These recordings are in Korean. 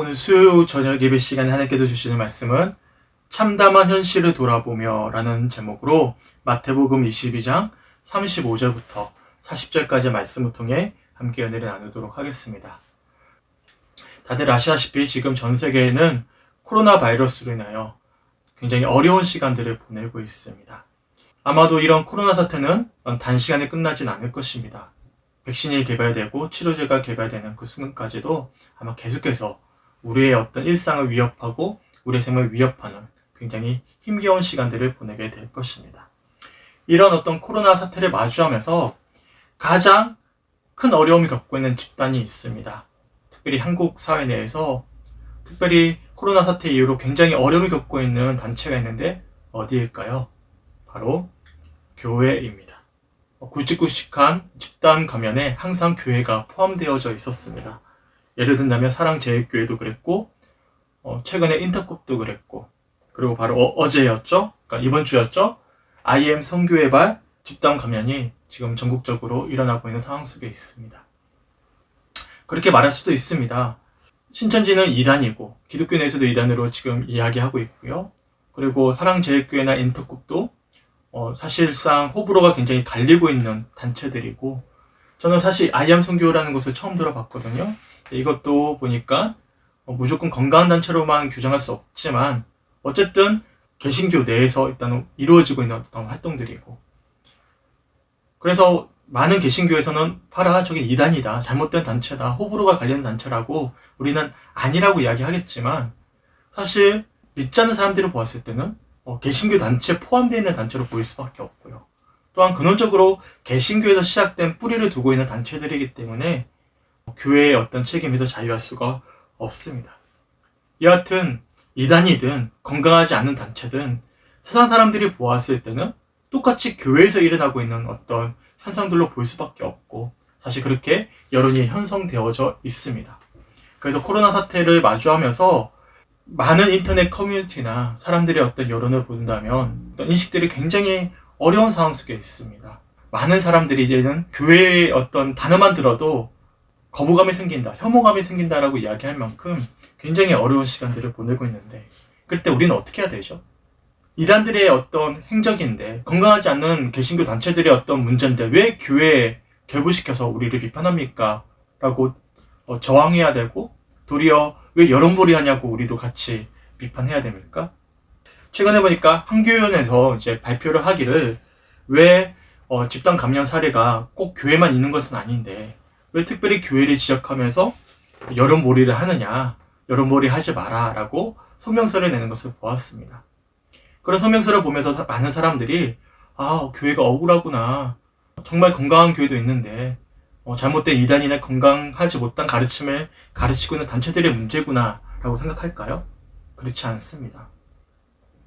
오늘 수요 저녁 예배 시간에 하나님께서 주시는 말씀은 참담한 현실을 돌아보며 라는 제목으로 마태복음 22장 35절부터 40절까지 말씀을 통해 함께 은혜를 나누도록 하겠습니다. 다들 아시다시피 지금 전 세계에는 코로나 바이러스로 인하여 굉장히 어려운 시간들을 보내고 있습니다. 아마도 이런 코로나 사태는 단시간에 끝나진 않을 것입니다. 백신이 개발되고 치료제가 개발되는 그 순간까지도 아마 계속해서 우리의 어떤 일상을 위협하고 우리의 생명을 위협하는 굉장히 힘겨운 시간들을 보내게 될 것입니다. 이런 어떤 코로나 사태를 마주하면서 가장 큰 어려움을 겪고 있는 집단이 있습니다. 특별히 한국 사회 내에서 특별히 코로나 사태 이후로 굉장히 어려움을 겪고 있는 단체가 있는데 어디일까요? 바로 교회입니다. 굵직굵직한 집단 가면에 항상 교회가 포함되어져 있었습니다. 예를 든다면 사랑제일교회도 그랬고 최근에 인터콥도 그랬고 그리고 바로 어제였죠? 그러니까 이번 주였죠? IM 선교회발 집단 감염이 지금 전국적으로 일어나고 있는 상황 속에 있습니다. 그렇게 말할 수도 있습니다. 신천지는 이단이고 기독교 내에서도 이단으로 지금 이야기하고 있고요. 그리고 사랑제일교회나 인터콥도 사실상 호불호가 굉장히 갈리고 있는 단체들이고 저는 사실 IM 선교라는 곳을 처음 들어봤거든요. 이것도 보니까 무조건 건강한 단체로만 규정할 수 없지만 어쨌든 개신교 내에서 일단 이루어지고 있는 어떤 활동들이고 그래서 많은 개신교에서는 봐라 저게 이단이다 잘못된 단체다 호불호가 갈리는 단체라고 우리는 아니라고 이야기하겠지만 사실 믿지 않는 사람들을 보았을 때는 개신교 단체에 포함되어 있는 단체로 보일 수밖에 없고요. 또한 근원적으로 개신교에서 시작된 뿌리를 두고 있는 단체들이기 때문에 교회의 어떤 책임에서 자유할 수가 없습니다. 여하튼 이단이든 건강하지 않는 단체든 세상 사람들이 보았을 때는 똑같이 교회에서 일어나고 있는 어떤 현상들로 볼 수밖에 없고 사실 그렇게 여론이 형성되어져 있습니다. 그래서 코로나 사태를 마주하면서 많은 인터넷 커뮤니티나 사람들의 어떤 여론을 본다면 어떤 인식들이 굉장히 어려운 상황 속에 있습니다. 많은 사람들이 이제는 교회의 어떤 단어만 들어도 거부감이 생긴다, 혐오감이 생긴다라고 이야기할 만큼 굉장히 어려운 시간들을 보내고 있는데 그럴 때 우리는 어떻게 해야 되죠? 이단들의 어떤 행적인데 건강하지 않는 개신교 단체들의 어떤 문제인데 왜 교회에 결부시켜서 우리를 비판합니까? 라고 저항해야 되고 도리어 왜 여론몰이 하냐고 우리도 같이 비판해야 됩니까? 최근에 보니까 한교연에서 이제 발표를 하기를 왜 집단 감염 사례가 꼭 교회만 있는 것은 아닌데 왜 특별히 교회를 지적하면서 여론몰이를 하느냐 여론몰이 하지 마라 라고 성명서를 내는 것을 보았습니다. 그런 성명서를 보면서 많은 사람들이 교회가 억울하구나 정말 건강한 교회도 있는데 잘못된 이단이나 건강하지 못한 가르침을 가르치고 있는 단체들의 문제구나 라고 생각할까요? 그렇지 않습니다.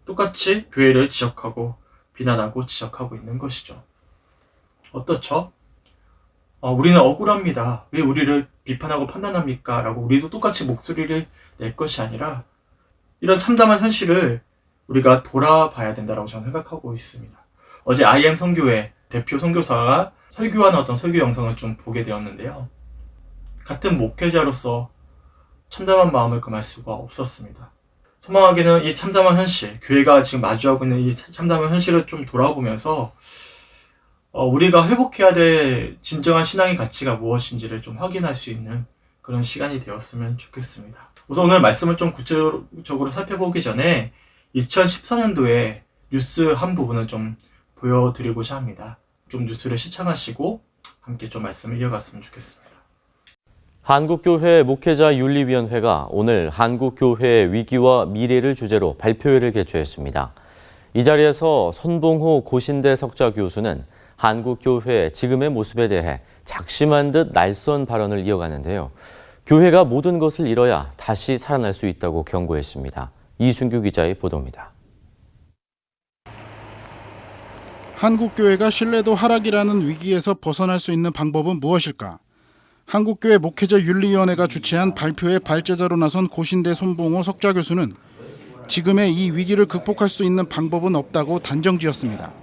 똑같이 교회를 지적하고 비난하고 지적하고 있는 것이죠. 어떻죠? 우리는 억울합니다. 왜 우리를 비판하고 판단합니까? 라고 우리도 똑같이 목소리를 낼 것이 아니라 이런 참담한 현실을 우리가 돌아봐야 된다고 저는 생각하고 있습니다. 어제 IM 선교회 대표 선교사가 설교하는 어떤 설교 영상을 좀 보게 되었는데요. 같은 목회자로서 참담한 마음을 금할 수가 없었습니다. 소망하게는 이 참담한 현실, 교회가 지금 마주하고 있는 이 참담한 현실을 좀 돌아보면서 우리가 회복해야 될 진정한 신앙의 가치가 무엇인지를 좀 확인할 수 있는 그런 시간이 되었으면 좋겠습니다. 우선 오늘 말씀을 좀 구체적으로 살펴보기 전에 2014년도에 뉴스 한 부분을 좀 보여드리고자 합니다. 좀 뉴스를 시청하시고 함께 좀 말씀을 이어갔으면 좋겠습니다. 한국교회 목회자윤리위원회가 오늘 한국교회의 위기와 미래를 주제로 발표회를 개최했습니다. 이 자리에서 손봉호 고신대 석좌 교수는 한국교회의 지금의 모습에 대해 작심한 듯 날선 발언을 이어가는데요. 교회가 모든 것을 잃어야 다시 살아날 수 있다고 경고했습니다. 이순규 기자의 보도입니다. 한국교회가 신뢰도 하락이라는 위기에서 벗어날 수 있는 방법은 무엇일까? 한국교회 목회자윤리위원회가 주최한 발표의 발제자로 나선 고신대 손봉호 석좌 교수는 지금의 이 위기를 극복할 수 있는 방법은 없다고 단정지었습니다.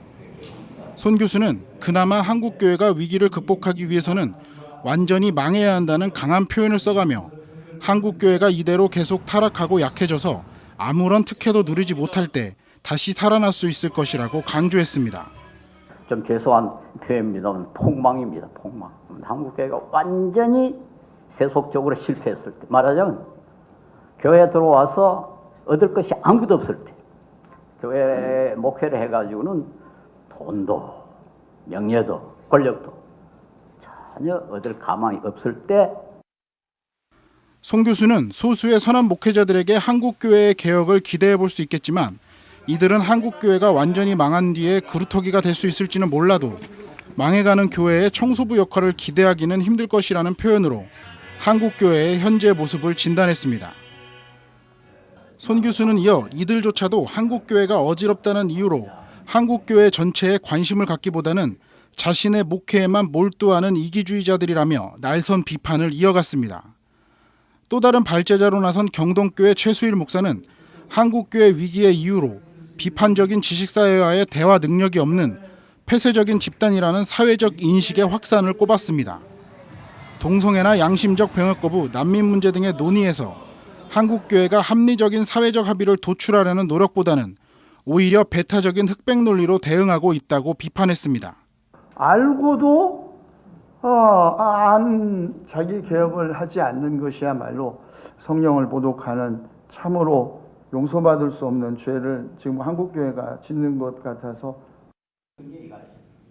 손 교수는 그나마 한국교회가 위기를 극복하기 위해서는 완전히 망해야 한다는 강한 표현을 써가며 한국교회가 이대로 계속 타락하고 약해져서 아무런 특혜도 누리지 못할 때 다시 살아날 수 있을 것이라고 강조했습니다. 좀 죄송한 표현입니다만 폭망입니다. 폭망. 한국교회가 완전히 세속적으로 실패했을 때, 말하자면 교회에 들어와서 얻을 것이 아무것도 없을 때, 교회 목회를 해가지고는 돈도 명예도 권력도 전혀 얻을 가망이 없을 때, 송 교수는 소수의 선한 목회자들에게 한국교회의 개혁을 기대해 볼 수 있겠지만 이들은 한국교회가 완전히 망한 뒤에 그루터기가 될 수 있을지는 몰라도 망해가는 교회의 청소부 역할을 기대하기는 힘들 것이라는 표현으로 한국교회의 현재 모습을 진단했습니다. 손 교수는 이어 이들조차도 한국교회가 어지럽다는 이유로 한국교회 전체에 관심을 갖기보다는 자신의 목회에만 몰두하는 이기주의자들이라며 날선 비판을 이어갔습니다. 또 다른 발제자로 나선 경동교회 최수일 목사는 한국교회 위기의 이유로 비판적인 지식사회와의 대화 능력이 없는 폐쇄적인 집단이라는 사회적 인식의 확산을 꼽았습니다. 동성애나 양심적 병역 거부, 난민 문제 등의 논의에서 한국교회가 합리적인 사회적 합의를 도출하려는 노력보다는 오히려 배타적인 흑백 논리로 대응하고 있다고 비판했습니다. 알고도 자기 개혁을 하지 않는 것이야말로 성령을 모독하는 참으로 용서받을 수 없는 죄를 지금 한국교회가 짓는 것 같아서.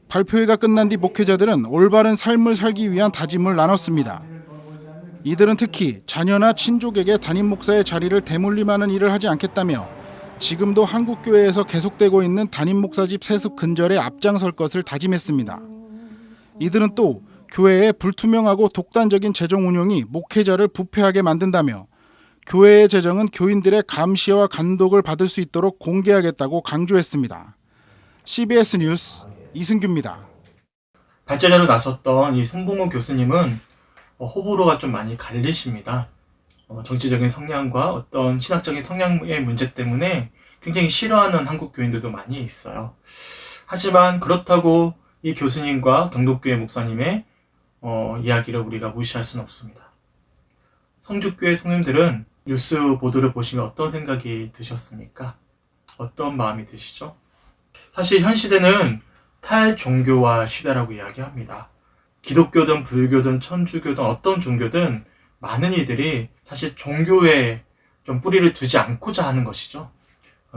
발표회가 끝난 뒤 목회자들은 올바른 삶을 살기 위한 다짐을 나눴습니다. 이들은 특히 자녀나 친족에게 담임 목사의 자리를 대물림하는 일을 하지 않겠다며 지금도 한국교회에서 계속되고 있는 담임 목사집 세습 근절에 앞장설 것을 다짐했습니다. 이들은 또 교회의 불투명하고 독단적인 재정 운용이 목회자를 부패하게 만든다며 교회의 재정은 교인들의 감시와 감독을 받을 수 있도록 공개하겠다고 강조했습니다. CBS 뉴스 이승규입니다. 발제자로 나섰던 이 송봉호 교수님은 호불호가 좀 많이 갈리십니다. 정치적인 성향과 어떤 신학적인 성향의 문제 때문에 굉장히 싫어하는 한국 교인들도 많이 있어요. 하지만 그렇다고 이 교수님과 경독교회 목사님의 이야기를 우리가 무시할 수는 없습니다. 성주교회 성님들은 뉴스 보도를 보시면 어떤 생각이 드셨습니까? 어떤 마음이 드시죠? 사실 현 시대는 탈종교화 시대라고 이야기합니다. 기독교든 불교든 천주교든 어떤 종교든 많은 이들이 사실 종교에 좀 뿌리를 두지 않고자 하는 것이죠.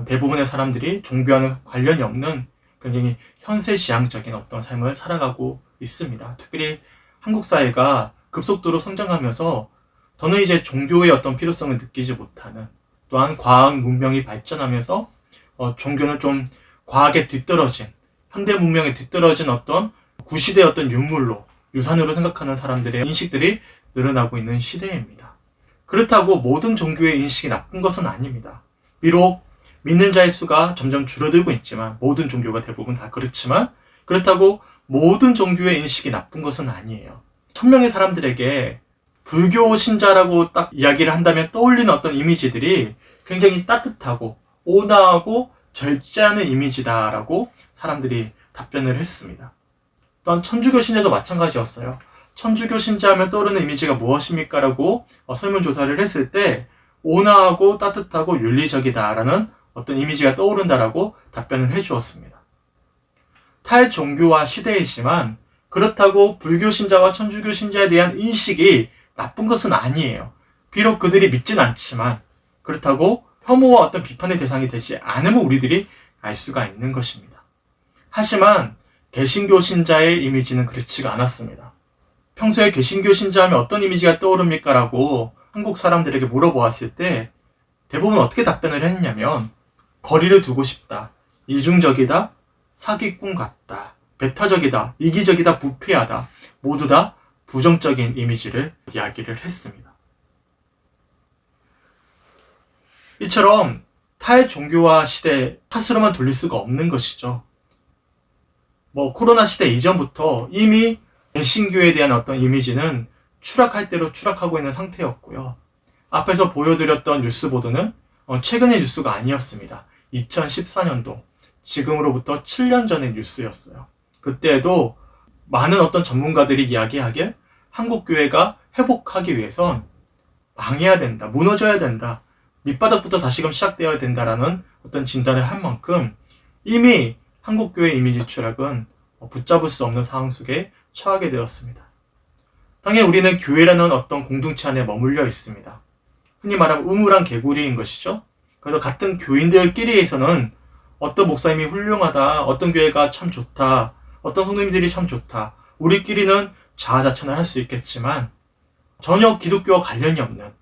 대부분의 사람들이 종교와는 관련이 없는 굉장히 현세지향적인 어떤 삶을 살아가고 있습니다. 특별히 한국 사회가 급속도로 성장하면서 더는 이제 종교의 어떤 필요성을 느끼지 못하는, 또한 과학 문명이 발전하면서 종교는 좀 과학에 뒤떨어진, 현대 문명에 뒤떨어진 어떤 구시대의 어떤 유물로, 유산으로 생각하는 사람들의 인식들이 늘어나고 있는 시대입니다. 그렇다고 모든 종교의 인식이 나쁜 것은 아닙니다. 비록 믿는 자의 수가 점점 줄어들고 있지만, 모든 종교가 대부분 다 그렇지만, 그렇다고 모든 종교의 인식이 나쁜 것은 아니에요. 천명의 사람들에게 불교 신자라고 딱 이야기를 한다면 떠올리는 어떤 이미지들이 굉장히 따뜻하고 온화하고 절제하는 이미지다라고 사람들이 답변을 했습니다. 또한 천주교 신자도 마찬가지였어요. 천주교 신자하면 떠오르는 이미지가 무엇입니까? 라고 설문조사를 했을 때 온화하고 따뜻하고 윤리적이다라는 어떤 이미지가 떠오른다라고 답변을 해주었습니다. 탈종교화 시대이지만 그렇다고 불교 신자와 천주교 신자에 대한 인식이 나쁜 것은 아니에요. 비록 그들이 믿진 않지만 그렇다고 혐오와 어떤 비판의 대상이 되지 않으면 우리들이 알 수가 있는 것입니다. 하지만 개신교 신자의 이미지는 그렇지가 않았습니다. 평소에 개신교 신자하면 어떤 이미지가 떠오릅니까? 라고 한국 사람들에게 물어보았을 때 대부분 어떻게 답변을 했냐면 거리를 두고 싶다, 이중적이다, 사기꾼 같다, 배타적이다, 이기적이다, 부패하다, 모두 다 부정적인 이미지를 이야기를 했습니다. 이처럼 탈종교화 시대 탓으로만 돌릴 수가 없는 것이죠. 코로나 시대 이전부터 이미 개신교에 대한 어떤 이미지는 추락할 대로 추락하고 있는 상태였고요. 앞에서 보여드렸던 뉴스 보도는 최근의 뉴스가 아니었습니다. 2014년도, 지금으로부터 7년 전의 뉴스였어요. 그때에도 많은 어떤 전문가들이 이야기하길 한국교회가 회복하기 위해선 망해야 된다, 무너져야 된다, 밑바닥부터 다시금 시작되어야 된다라는 어떤 진단을 한 만큼 이미 한국교회 이미지 추락은 붙잡을 수 없는 상황 속에 처하게 되었습니다. 당연히 우리는 교회라는 어떤 공동체 안에 머물러 있습니다. 흔히 말하면 우물한 개구리인 것이죠. 그래서 같은 교인들끼리에서는 어떤 목사님이 훌륭하다, 어떤 교회가 참 좋다, 어떤 성도님들이 참 좋다, 우리끼리는 자아자찬을 할 수 있겠지만 전혀 기독교와 관련이 없는,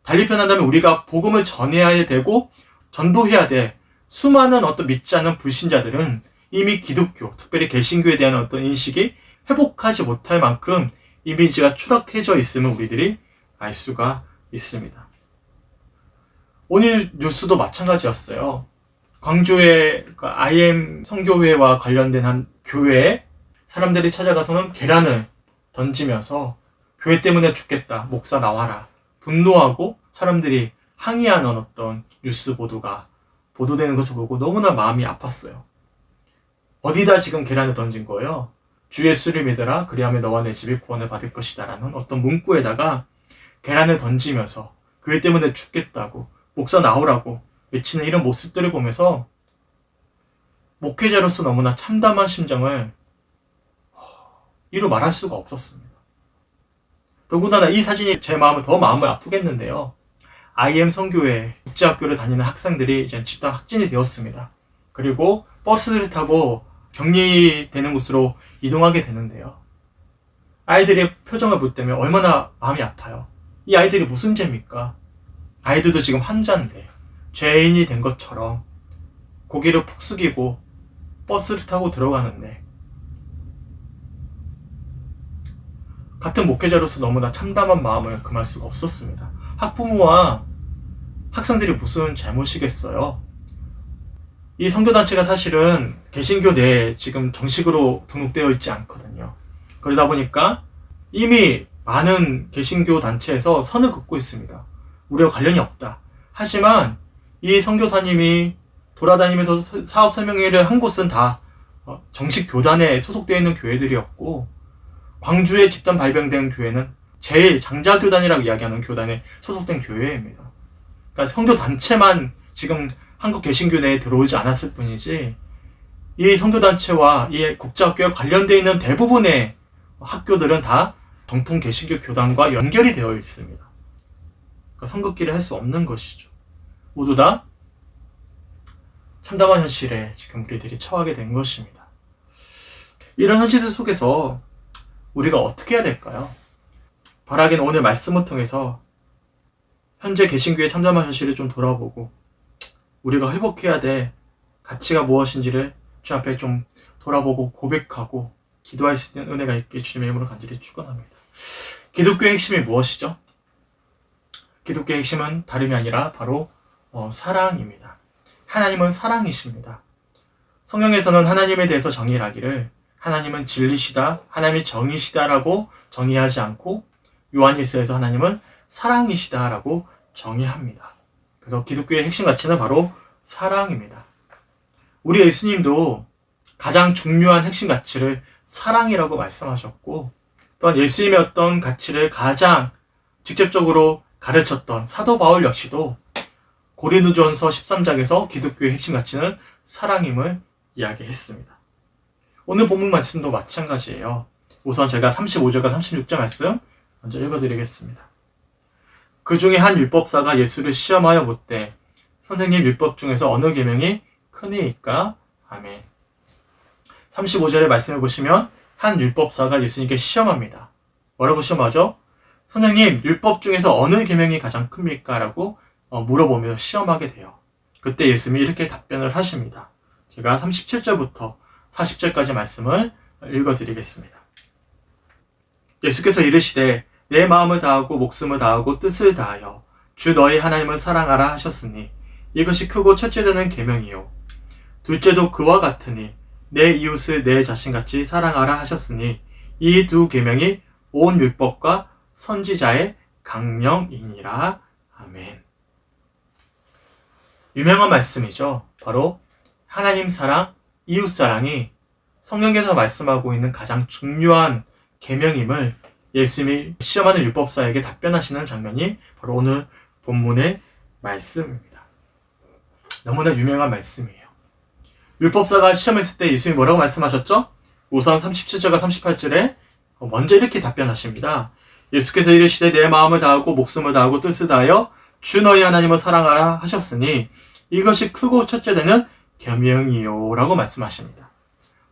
달리 표현한다면 우리가 복음을 전해야 되고 전도해야 될 수많은 어떤 믿지 않는 불신자들은 이미 기독교, 특별히 개신교에 대한 어떤 인식이 회복하지 못할 만큼 이미지가 추락해져 있음을 우리들이 알 수가 있습니다. 오늘 뉴스도 마찬가지였어요. 광주의 IM 선교회와 관련된 한 교회에 사람들이 찾아가서는 계란을 던지면서 교회 때문에 죽겠다, 목사 나와라, 분노하고 사람들이 항의하는 어떤 뉴스 보도가 보도되는 것을 보고 너무나 마음이 아팠어요. 어디다 지금 계란을 던진 거예요? 주 예수를 믿어라, 그리하면 너와 내 집이 구원을 받을 것이다 라는 어떤 문구에다가 계란을 던지면서 교회 때문에 죽겠다고, 목사 나오라고 외치는 이런 모습들을 보면서 목회자로서 너무나 참담한 심정을 이루 말할 수가 없었습니다. 더군다나 이 사진이 제 마음을 아프게 했는데요. IM 선교회 국제학교를 다니는 학생들이 이제 집단 확진이 되었습니다. 그리고 버스를 타고 격리되는 곳으로 이동하게 되는데요. 아이들의 표정을 볼 때면 얼마나 마음이 아파요. 이 아이들이 무슨 죄입니까? 아이들도 지금 환자인데 죄인이 된 것처럼 고개를 푹 숙이고 버스를 타고 들어가는데, 같은 목회자로서 너무나 참담한 마음을 금할 수가 없었습니다. 학부모와 학생들이 무슨 잘못이겠어요? 이 선교단체가 사실은 개신교 내에 지금 정식으로 등록되어 있지 않거든요. 그러다 보니까 이미 많은 개신교 단체에서 선을 긋고 있습니다. 우리와 관련이 없다. 하지만 이 선교사님이 돌아다니면서 사업 설명회를 한 곳은 다 정식 교단에 소속되어 있는 교회들이었고, 광주에 집단 발병된 교회는 제일 장자교단이라고 이야기하는 교단에 소속된 교회입니다. 그러니까 선교단체만 지금 한국 개신교 내에 들어오지 않았을 뿐이지, 이 선교단체와 이 국제학교에 관련되어 있는 대부분의 학교들은 다 정통 개신교 교단과 연결이 되어 있습니다. 그러니까 선긋기를 할 수 없는 것이죠. 모두 다 참담한 현실에 지금 우리들이 처하게 된 것입니다. 이런 현실들 속에서 우리가 어떻게 해야 될까요? 바라기는 오늘 말씀을 통해서 현재 개신교의 참담한 현실을 좀 돌아보고 우리가 회복해야 될 가치가 무엇인지를 주 앞에 좀 돌아보고 고백하고 기도할 수 있는 은혜가 있게 주님의 이름으로 간절히 축원합니다. 기독교의 핵심이 무엇이죠? 기독교의 핵심은 다름이 아니라 바로 사랑입니다. 하나님은 사랑이십니다. 성경에서는 하나님에 대해서 정의를 하기를 하나님은 진리시다, 하나님이 정의시다라고 정의하지 않고 요한일서에서 하나님은 사랑이시다라고 정의합니다. 그래서 기독교의 핵심 가치는 바로 사랑입니다. 우리 예수님도 가장 중요한 핵심 가치를 사랑이라고 말씀하셨고, 또한 예수님의 어떤 가치를 가장 직접적으로 가르쳤던 사도 바울 역시도 고린도전서 13장에서 기독교의 핵심 가치는 사랑임을 이야기했습니다. 오늘 본문 말씀도 마찬가지예요. 우선 제가 35절과 36절 말씀 먼저 읽어드리겠습니다. 그 중에 한 율법사가 예수를 시험하여 묻되 선생님, 율법 중에서 어느 계명이 크니이까? 아멘. 35절의 말씀을 보시면 한 율법사가 예수님께 시험합니다. 뭐라고 시험하죠? 선생님, 율법 중에서 어느 계명이 가장 큽니까? 라고 물어보며 시험하게 돼요. 그때 예수님이 이렇게 답변을 하십니다. 제가 37절부터 40절까지 말씀을 읽어드리겠습니다. 예수께서 이르시되 내 마음을 다하고 목숨을 다하고 뜻을 다하여 주 너희 하나님을 사랑하라 하셨으니 이것이 크고 첫째 되는 계명이요 둘째도 그와 같으니 내 이웃을 내 자신같이 사랑하라 하셨으니 이 두 계명이 온 율법과 선지자의 강령이니라. 아멘. 유명한 말씀이죠. 바로 하나님 사랑, 이웃 사랑이 성경에서 말씀하고 있는 가장 중요한 계명임을 예수님이 시험하는 율법사에게 답변하시는 장면이 바로 오늘 본문의 말씀입니다. 너무나 유명한 말씀이에요. 율법사가 시험했을 때 예수님이 뭐라고 말씀하셨죠? 우선 37절과 38절에 먼저 이렇게 답변하십니다. 예수께서 이르시되 내 마음을 다하고 목숨을 다하고 뜻을 다하여 주 너희 하나님을 사랑하라 하셨으니 이것이 크고 첫째 되는 계명이요 라고 말씀하십니다.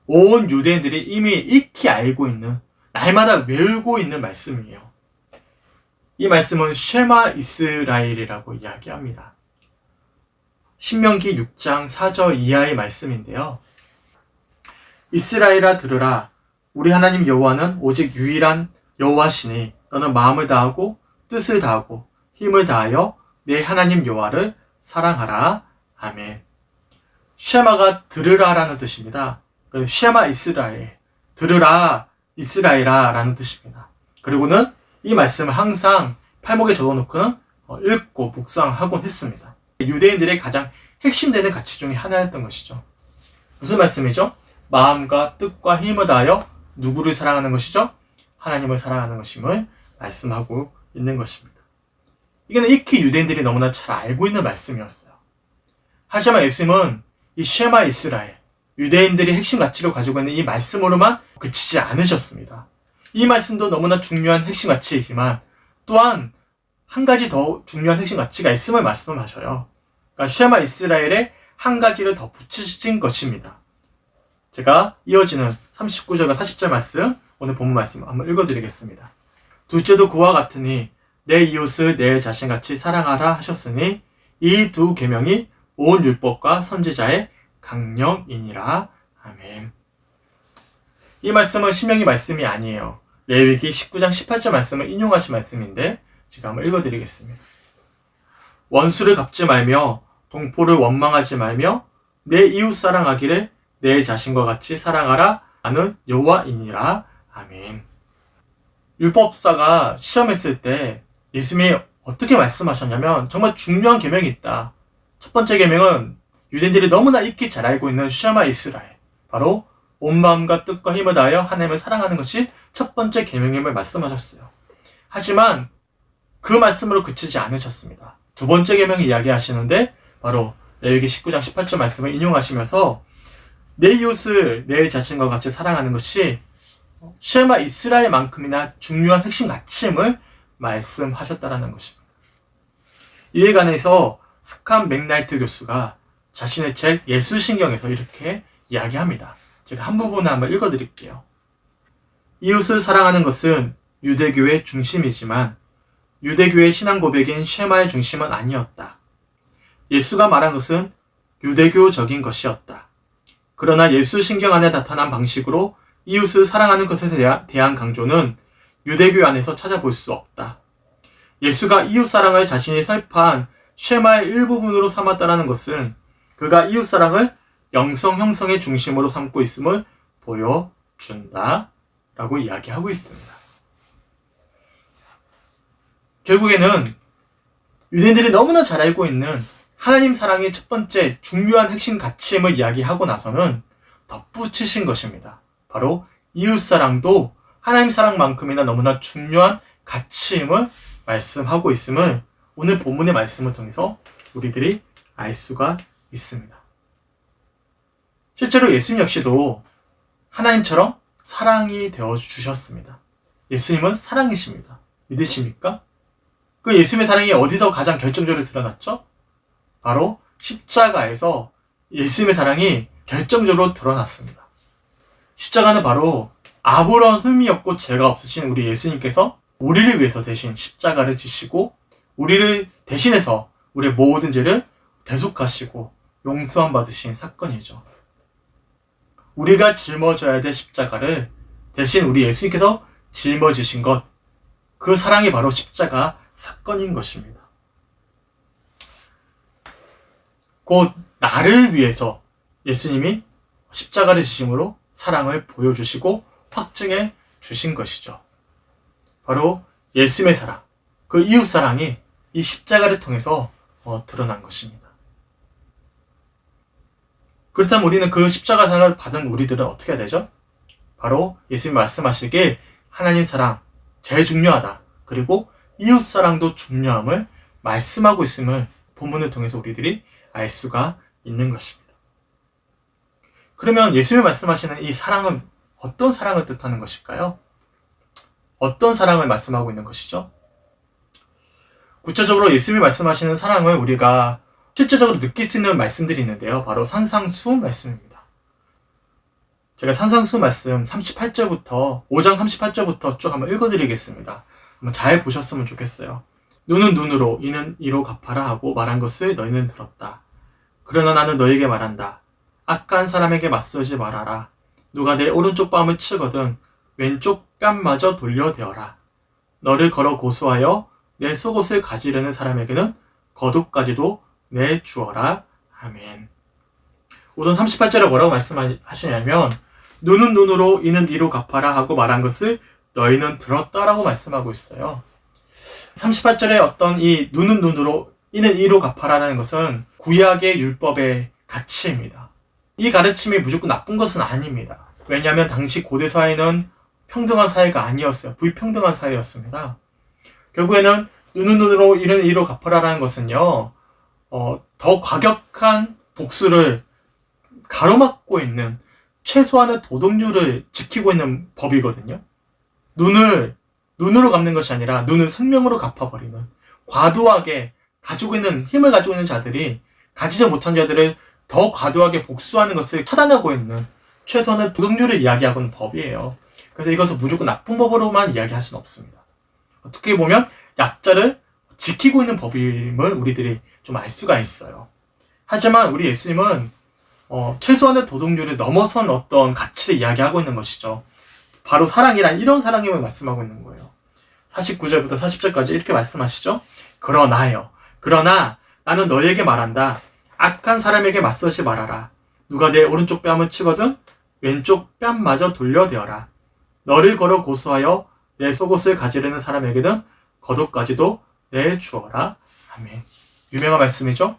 온 유대인들이 이미 익히 알고 있는, 날마다 외우고 있는 말씀이에요. 이 말씀은 쉐마 이스라엘이라고 이야기합니다. 신명기 6장 4절 이하의 말씀인데요. 이스라엘아 들으라. 우리 하나님 여호와는 오직 유일한 여호와시니 너는 마음을 다하고 뜻을 다하고 힘을 다하여 내 하나님 여호와를 사랑하라. 아멘. 쉐마가 들으라라는 뜻입니다. 쉐마 이스라엘, 들으라 이스라엘아 라는 뜻입니다. 그리고는 이 말씀을 항상 팔목에 적어놓고는 읽고 묵상하곤 했습니다. 유대인들의 가장 핵심되는 가치 중에 하나였던 것이죠. 무슨 말씀이죠? 마음과 뜻과 힘을 다하여 누구를 사랑하는 것이죠? 하나님을 사랑하는 것임을 말씀하고 있는 것입니다. 이거는 익히 유대인들이 너무나 잘 알고 있는 말씀이었어요. 하지만 예수님은 이 쉐마 이스라엘, 유대인들이 핵심 가치로 가지고 있는 이 말씀으로만 그치지 않으셨습니다. 이 말씀도 너무나 중요한 핵심 가치이지만 또한 한 가지 더 중요한 핵심 가치가 있음을 말씀하셔요. 그러니까 쉐마 이스라엘에 한 가지를 더 붙이신 것입니다. 제가 이어지는 39절과 40절 말씀, 오늘 본문 말씀 한번 읽어드리겠습니다. 둘째도 그와 같으니 내 이웃을 내 자신같이 사랑하라 하셨으니 이 두 계명이 온 율법과 선지자의 강령이니라. 아멘. 이 말씀은 신명기 말씀이 아니에요. 레위기 19장 18절 말씀을 인용하신 말씀인데 제가 한번 읽어드리겠습니다. 원수를 갚지 말며 동포를 원망하지 말며 내 이웃 사랑하기를 내 자신과 같이 사랑하라 하는 여호와이니라. 아멘. 율법사가 시험했을 때 예수님이 어떻게 말씀하셨냐면 정말 중요한 계명이 있다. 첫 번째 계명은 유대인들이 너무나 익히 잘 알고 있는 쉐마 이스라엘, 바로 온 마음과 뜻과 힘을 다하여 하나님을 사랑하는 것이 첫 번째 계명임을 말씀하셨어요. 하지만 그 말씀으로 그치지 않으셨습니다. 두 번째 계명을 이야기하시는데 바로 레위기 19장 18절 말씀을 인용하시면서 내 이웃을 내 자신과 같이 사랑하는 것이 쉐마 이스라엘만큼이나 중요한 핵심 가치임을 말씀하셨다라는 것입니다. 이에 관해서 스칸 맥나이트 교수가 자신의 책 예수신경에서 이렇게 이야기합니다. 제가 한 부분을 한번 읽어드릴게요. 이웃을 사랑하는 것은 유대교의 중심이지만 유대교의 신앙 고백인 쉐마의 중심은 아니었다. 예수가 말한 것은 유대교적인 것이었다. 그러나 예수신경 안에 나타난 방식으로 이웃을 사랑하는 것에 대한 강조는 유대교 안에서 찾아볼 수 없다. 예수가 이웃사랑을 자신이 설파한 쉐마의 일부분으로 삼았다는 것은 그가 이웃사랑을 영성 형성의 중심으로 삼고 있음을 보여준다 라고 이야기하고 있습니다. 결국에는 유대인들이 너무나 잘 알고 있는 하나님 사랑의 첫 번째 중요한 핵심 가치임을 이야기하고 나서는 덧붙이신 것입니다. 바로 이웃사랑도 하나님 사랑만큼이나 너무나 중요한 가치임을 말씀하고 있음을 오늘 본문의 말씀을 통해서 우리들이 알 수가 있습니다. 실제로 예수님 역시도 하나님처럼 사랑이 되어 주셨습니다. 예수님은 사랑이십니다. 믿으십니까? 그 예수님의 사랑이 어디서 가장 결정적으로 드러났죠? 바로 십자가에서 예수님의 사랑이 결정적으로 드러났습니다. 십자가는 바로 아무런 흠이 없고 죄가 없으신 우리 예수님께서 우리를 위해서 대신 십자가를 지시고 우리를 대신해서 우리의 모든 죄를 대속하시고 용서함 받으신 사건이죠. 우리가 짊어져야 될 십자가를 대신 우리 예수님께서 짊어지신 것, 그 사랑이 바로 십자가 사건인 것입니다. 곧 나를 위해서 예수님이 십자가를 지심으로 사랑을 보여주시고 확증해 주신 것이죠. 바로 예수님의 사랑, 그 이웃 사랑이 이 십자가를 통해서 드러난 것입니다. 그렇다면 우리는 그 십자가 사랑을 받은 우리들은 어떻게 해야 되죠? 바로 예수님 말씀하시길 하나님 사랑, 제일 중요하다. 그리고 이웃사랑도 중요함을 말씀하고 있음을 본문을 통해서 우리들이 알 수가 있는 것입니다. 그러면 예수님이 말씀하시는 이 사랑은 어떤 사랑을 뜻하는 것일까요? 어떤 사랑을 말씀하고 있는 것이죠? 구체적으로 예수님이 말씀하시는 사랑을 우리가 실제적으로 느낄 수 있는 말씀들이 있는데요. 바로 산상수 말씀입니다. 제가 산상수 말씀 38절부터 5장 38절부터 쭉 한번 읽어드리겠습니다. 한번 잘 보셨으면 좋겠어요. 눈은 눈으로 이는 이로 갚아라 하고 말한 것을 너희는 들었다. 그러나 나는 너희에게 말한다. 악한 사람에게 맞서지 말아라. 누가 내 오른쪽 뺨을 치거든 왼쪽 뺨마저 돌려대어라. 너를 걸어 고소하여 내 속옷을 가지려는 사람에게는 겉옷까지도 내주어라. 아멘. 우선 38절에 뭐라고 말씀하시냐면 눈은 눈으로 이는 이로 갚아라 하고 말한 것을 너희는 들었다라고 말씀하고 있어요. 38절에 어떤 이 눈은 눈으로 이는 이로 갚아라라는 것은 구약의 율법의 가치입니다. 이 가르침이 무조건 나쁜 것은 아닙니다. 왜냐하면 당시 고대 사회는 평등한 사회가 아니었어요. 불평등한 사회였습니다. 결국에는 눈은 눈으로 이는 이로 갚아라라는 것은요, 더 과격한 복수를 가로막고 있는 최소한의 도덕률을 지키고 있는 법이거든요. 눈으로 갚는 것이 아니라 눈을 생명으로 갚아버리는 과도하게 힘을 가지고 있는 자들이 가지지 못한 자들을 더 과도하게 복수하는 것을 차단하고 있는 최소한의 도덕률을 이야기하고 있는 법이에요. 그래서 이것을 무조건 나쁜 법으로만 이야기할 수는 없습니다. 어떻게 보면 약자를 지키고 있는 법임을 우리들이 좀 알 수가 있어요. 하지만 우리 예수님은 최소한의 도덕률을 넘어선 어떤 가치를 이야기하고 있는 것이죠. 바로 사랑이란 이런 사랑임을 말씀하고 있는 거예요. 49절부터 40절까지 이렇게 말씀하시죠. 그러나 나는 너희에게 말한다. 악한 사람에게 맞서지 말아라. 누가 내 오른쪽 뺨을 치거든 왼쪽 뺨마저 돌려대어라. 너를 걸어 고소하여 내 속옷을 가지려는 사람에게는 겉옷까지도 내주어라. 아멘. 유명한 말씀이죠.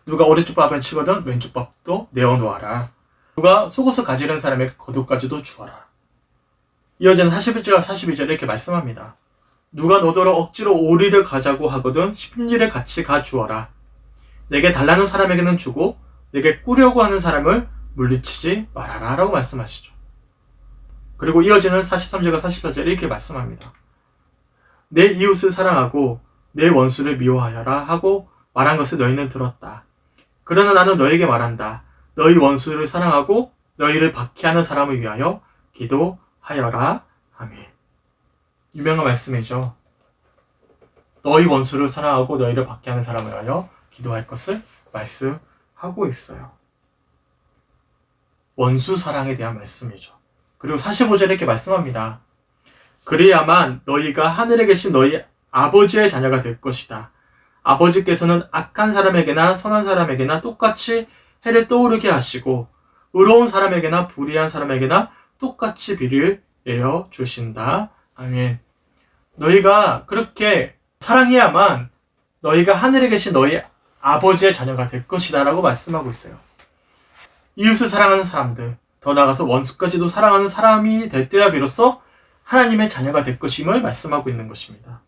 누가 오른쪽 뺨을 치거든 왼쪽 뺨도 내어놓아라. 누가 속옷을 가지려는 사람에게 겉옷까지도 주어라. 이어지는 41절과 42절에 이렇게 말씀합니다. 누가 너더러 억지로 오리를 가자고 하거든 십리를 같이 가주어라. 내게 달라는 사람에게는 주고 내게 꾸려고 하는 사람을 물리치지 말아라 라고 말씀하시죠. 그리고 이어지는 43절과 44절에 이렇게 말씀합니다. 내 이웃을 사랑하고 내 원수를 미워하여라 하고 말한 것을 너희는 들었다. 그러나 나는 너희에게 말한다. 너희 원수를 사랑하고 너희를 박해하는 사람을 위하여 기도하여라. 아멘. 유명한 말씀이죠. 너희 원수를 사랑하고 너희를 박해하는 사람을 위하여 기도할 것을 말씀하고 있어요. 원수 사랑에 대한 말씀이죠. 그리고 45절에 이렇게 말씀합니다. 그래야만 너희가 하늘에 계신 너희 아버지의 자녀가 될 것이다. 아버지께서는 악한 사람에게나 선한 사람에게나 똑같이 해를 떠오르게 하시고 의로운 사람에게나 불의한 사람에게나 똑같이 비를 내려주신다. 아멘. 너희가 그렇게 사랑해야만 너희가 하늘에 계신 너희 아버지의 자녀가 될 것이다 라고 말씀하고 있어요. 이웃을 사랑하는 사람들, 더 나아가서 원수까지도 사랑하는 사람이 될 때야 비로소 하나님의 자녀가 될 것임을 말씀하고 있는 것입니다.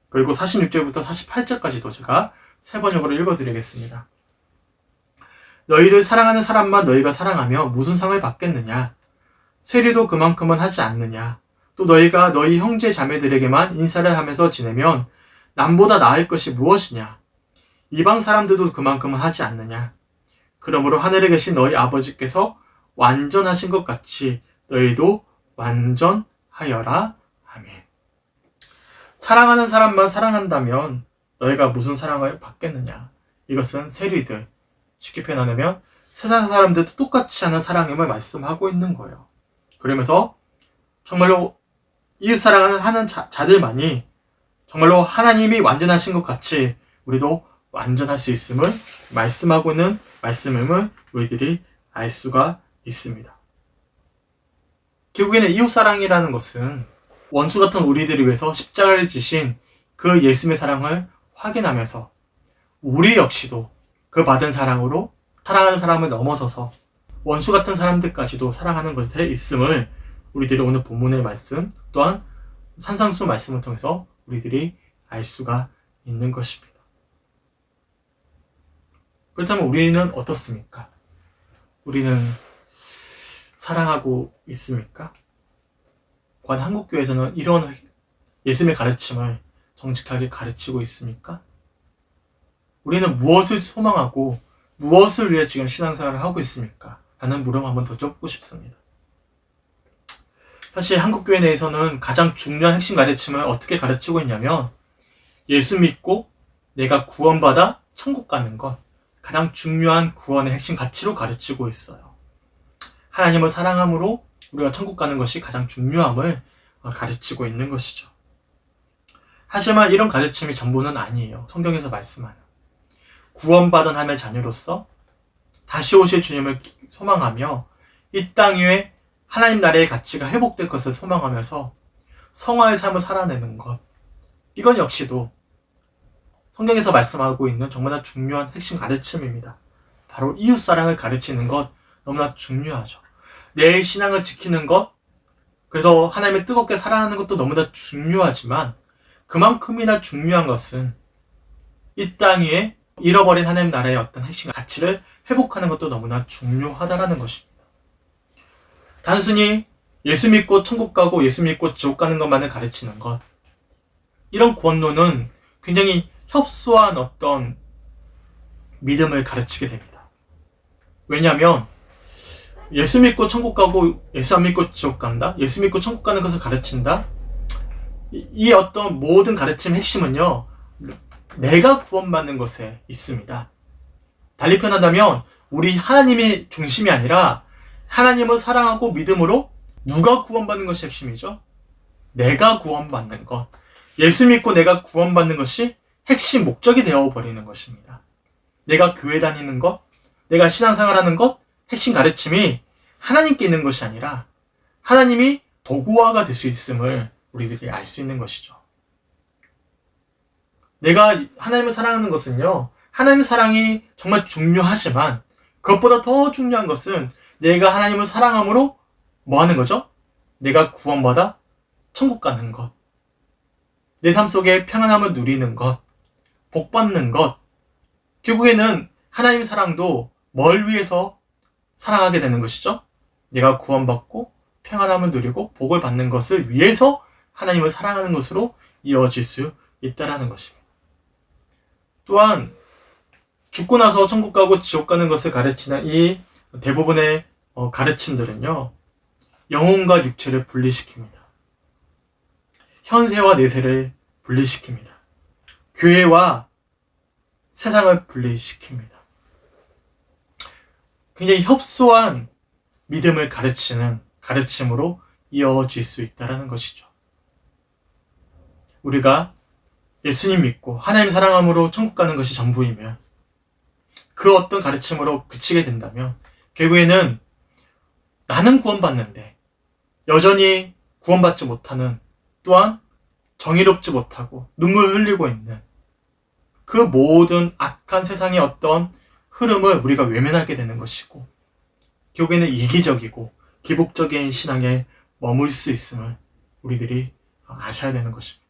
그리고 46절부터 48절까지도 제가 세 번역으로 읽어드리겠습니다. 너희를 사랑하는 사람만 너희가 사랑하며 무슨 상을 받겠느냐? 세리도 그만큼은 하지 않느냐? 또 너희가 너희 형제 자매들에게만 인사를 하면서 지내면 남보다 나을 것이 무엇이냐? 이방 사람들도 그만큼은 하지 않느냐? 그러므로 하늘에 계신 너희 아버지께서 완전하신 것 같이 너희도 완전하여라. 아멘. 사랑하는 사람만 사랑한다면 너희가 무슨 사랑을 받겠느냐? 이것은 세리들, 쉽게 표현하면 세상 사람들도 똑같이 하는 사랑임을 말씀하고 있는 거예요. 그러면서 정말로 이웃 사랑을 하는 자들만이 정말로 하나님이 완전하신 것 같이 우리도 완전할 수 있음을 말씀하고 있는 말씀임을 우리들이 알 수가 있습니다. 결국에는 이웃사랑이라는 것은 원수 같은 우리들을 위해서 십자가를 지신 그 예수님의 사랑을 확인하면서 우리 역시도 그 받은 사랑으로 사랑하는 사람을 넘어서서 원수 같은 사람들까지도 사랑하는 것에 있음을 우리들이 오늘 본문의 말씀 또한 산상수 말씀을 통해서 우리들이 알 수가 있는 것입니다. 그렇다면 우리는 어떻습니까? 우리는 사랑하고 있습니까? 과연 한국교회에서는 이런 예수님의 가르침을 정직하게 가르치고 있습니까? 우리는 무엇을 소망하고 무엇을 위해 지금 신앙생활을 하고 있습니까? 라는 물음 한번 더 쫓고 싶습니다. 사실 한국교회 내에서는 가장 중요한 핵심 가르침을 어떻게 가르치고 있냐면 예수 믿고 내가 구원받아 천국 가는 것, 가장 중요한 구원의 핵심 가치로 가르치고 있어요. 하나님을 사랑함으로 우리가 천국 가는 것이 가장 중요함을 가르치고 있는 것이죠. 하지만 이런 가르침이 전부는 아니에요. 성경에서 말씀하는 구원받은 하나님의 자녀로서 다시 오실 주님을 소망하며 이 땅 위에 하나님 나라의 가치가 회복될 것을 소망하면서 성화의 삶을 살아내는 것, 이건 역시도 성경에서 말씀하고 있는 정말 중요한 핵심 가르침입니다. 바로 이웃사랑을 가르치는 것 너무나 중요하죠. 내 신앙을 지키는 것, 그래서 하나님을 뜨겁게 사랑하는 것도 너무나 중요하지만 그만큼이나 중요한 것은 이 땅 위에 잃어버린 하나님 나라의 어떤 핵심 가치를 회복하는 것도 너무나 중요하다라는 것입니다. 단순히 예수 믿고 천국 가고 예수 믿고 지옥 가는 것만을 가르치는 것, 이런 구원론은 굉장히 협소한 어떤 믿음을 가르치게 됩니다. 왜냐하면 예수 믿고 천국 가고 예수 안 믿고 지옥 간다? 예수 믿고 천국 가는 것을 가르친다? 이 어떤 모든 가르침의 핵심은요, 내가 구원받는 것에 있습니다. 달리 표현한다면 우리 하나님이 중심이 아니라 하나님을 사랑하고 믿음으로 누가 구원받는 것이 핵심이죠? 내가 구원받는 것. 예수 믿고 내가 구원받는 것이 핵심 목적이 되어버리는 것입니다. 내가 교회 다니는 것, 내가 신앙생활하는 것, 핵심 가르침이 하나님께 있는 것이 아니라 하나님이 도구화가 될 수 있음을 우리들이 알 수 있는 것이죠. 내가 하나님을 사랑하는 것은요, 하나님의 사랑이 정말 중요하지만 그것보다 더 중요한 것은 내가 하나님을 사랑함으로 뭐 하는 거죠? 내가 구원받아 천국 가는 것, 내 삶 속에 평안함을 누리는 것, 복 받는 것, 결국에는 하나님의 사랑도 뭘 위해서 사랑하게 되는 것이죠? 내가 구원받고 평안함을 누리고 복을 받는 것을 위해서 하나님을 사랑하는 것으로 이어질 수 있다는 것입니다. 또한 죽고 나서 천국 가고 지옥 가는 것을 가르치는 이 대부분의 가르침들은요, 영혼과 육체를 분리시킵니다. 현세와 내세를 분리시킵니다. 교회와 세상을 분리시킵니다. 굉장히 협소한 믿음을 가르치는 가르침으로 이어질 수 있다는 것이죠. 우리가 예수님 믿고 하나님 사랑함으로 천국 가는 것이 전부이면 그 어떤 가르침으로 그치게 된다면 결국에는 나는 구원받는데 여전히 구원받지 못하는, 또한 정의롭지 못하고 눈물 흘리고 있는 그 모든 악한 세상의 어떤 흐름을 우리가 외면하게 되는 것이고 결국에는 이기적이고 기복적인 신앙에 머물 수 있음을 우리들이 아셔야 되는 것입니다.